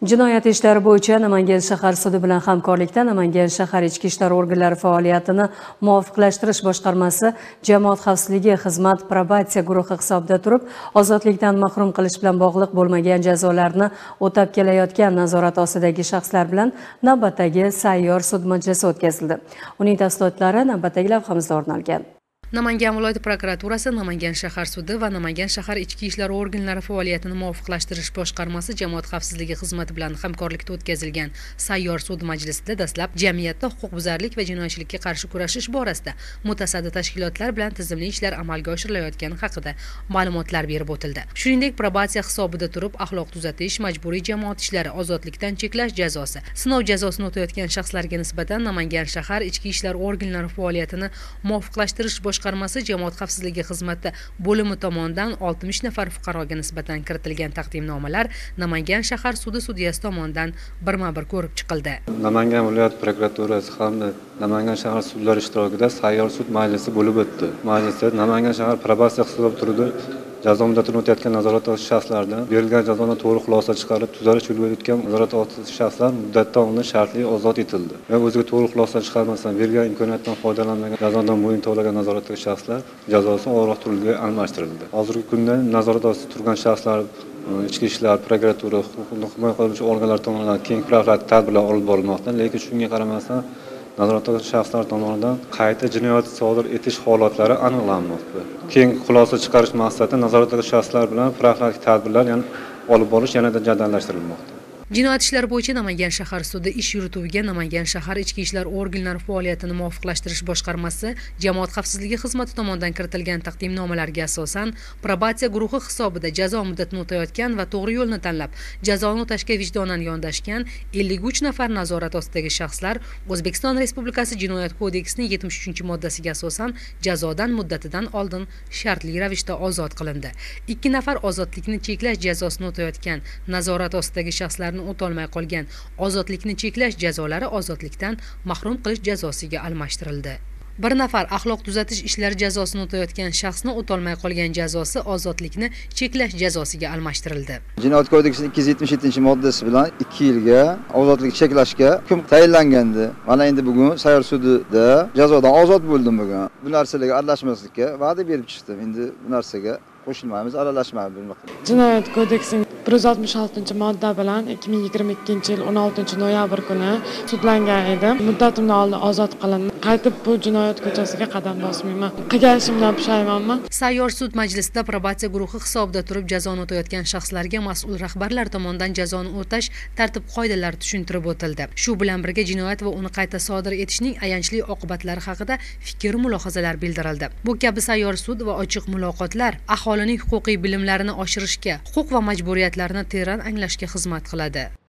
Jinoyat ishlari bo'yicha Namangan shahar sudi bilan hamkorlikda Namangan shahar ichki ishlar organlari faoliyatini muvofiqlashtirish boshqarmasi jamoat xavfsizligi xizmat probatsiya guruhi hisobida turib, ozodlikdan mahrum qilish bilan bog'liq bo'lmagan jazolarni o'tab kelayotgan nazorat ostidagi shaxslar bilan navbatdagi sayyor sud majlisi o'tkazildi. Uning tafsilotlari navbatdagi lavhamizda o'rin olgan. Namangan viloyati prokuraturasi, Namangan shahar sudi va Namangan shahar ichki ishlar organlari faoliyatini muvofiqlashtirish boshqarmasi jamoat xavfsizligi xizmati bilan hamkorlikda o'tkazilgan sayyor sud majlisida dastlab jamiyatda huquqbuzarlik va jinoyatchilikka qarshi kurashish borasida mutasaddi tashkilotlar bilan tizimli ishlar amalga oshirilayotgani haqida ma'lumotlar berib o'tildi. Shuningdek, probatsiya hisobida turib axloq tuzatish, majburiy jamoat ishlari, ozodlikdan cheklash jazosi, sinov jazosini o'tayotgan shaxslarga nisbatan Namangan shahar ichki ishlar organlari faoliyatini muvofiqlashtirish boshqarmasi jamoat xavfsizligi xizmati bo'limi tomonidan 60 nafar fuqaroga nisbatan kiritilgan taqdimnomalar Namangan shahar sudi sudyasi tomonidan birma-bir ko'rib chiqildi. Namangan viloyat prokuraturasi hamda Namangan shahar sudlari ishtirokida sayyor sud majlisi bo'lib o'tdi. Majlisda Namangan shahar probatsiya hisobida turdi. Jazo muddatini o'tayotgan nazorat ostidagi shaxslardan berilgan jazodan to'g'ri xulosa chiqarib, tuzalish yo'lga o'tgan nazorat ostidagi shaxslar muddatdan oldin shartli ozod etildi. Va o'ziga to'g'ri xulosa chiqarmasdan berilgan imkoniyatdan foydalanmagan, jazodan bo'yin tovlagan nazoratdagi shaxslar jazosi og'irroq turga almashtirildi. Hozirgi kunda nazorat ostida turgan shaxslar ichki ishlar, prokuratura, huquqni himoya qiluvchi organlar tomonidan keng profilaktik tadbirlar olib borilmoqda, lekin shunga qaramasdan nazoratdagi shaxslar tomonidan qayta jinoyat sodir etish holatlari aniqlanmoqda. Keng xulosa chiqarish maqsadida nazoratdagi shaxslar bilan profilaktik tadbirlar olib borish yanada jadallashtirilmoqda. Jinoyat ishlari bo'yicha Namangan shahar sudi ish yurituviga Namangan shahar ichki ishlar organlari faoliyatini muvofiqlashtirish boshqarmasi jamoat xavfsizligi xizmati tomonidan kiritilgan taqdimnomalarga asosan probatsiya guruhi hisobida jazo muddatini o'tayotgan va to'g'ri yo'lni tanlab jazoni o'tashga vijdonan yondashgan 53 nafar nazorat ostidagi shaxslar O'zbekiston Respublikasi Jinoyat kodeksining 73-moddasiga asosan jazodan muddatidan oldin shartli ravishda ozod qilindi. 2 nafar ozodlikni cheklash jazosini o'tayotgan nazorat ostidagi shaxslar o'tolmay qolgan ozodlikni cheklash jazolari ozodlikdan mahrum qilish jazosiga almashtirildi. 1 nafar axloq tuzatish ishlari jazosini o'tayotgan shaxsni o'tolmay qolgan jazosi ozodlikni cheklash jazosiga almashtirildi. Jinoyat kodeksining 277-moddasi bilan 2 yilga ozodlik cheklashga hukm tayinlangandi. Mana endi bugun sayyor sudida jazodan ozod bo'ldim bugun. Bu narsalarga aralashmaslikka va'da berib chiqdim. Endi bu narsaga qo'shilmaymiz, aralashmaymiz. Jinoyat kodeksining 166-modda bilan 2022-yil 16 noyabr kuni sudlangan edim. Muddatimdan oldin ozod qilindi. Qaytib bu jinoyat ko'chasiga qadam bosmayman. Qilgan ishimdan pushaymonman. Sayyor sud majlisida probatsiya guruhi hisobida turib jazoni o'tayotgan shaxslarga mas'ul rahbarlar tomonidan jazoni o'tash tartib-qoidalari tushuntirib o'tildi. Shu bilan birga jinoyat va uni qayta sodir etishning ayanchli oqibatlari haqida fikr-mulohazalar bildirildi. Bu kabi sayyor sud va ochiq muloqotlar aholining huquqiy bilimlarini oshirishga, huquq va majburiyatlarini teran anglashga xizmat qiladi.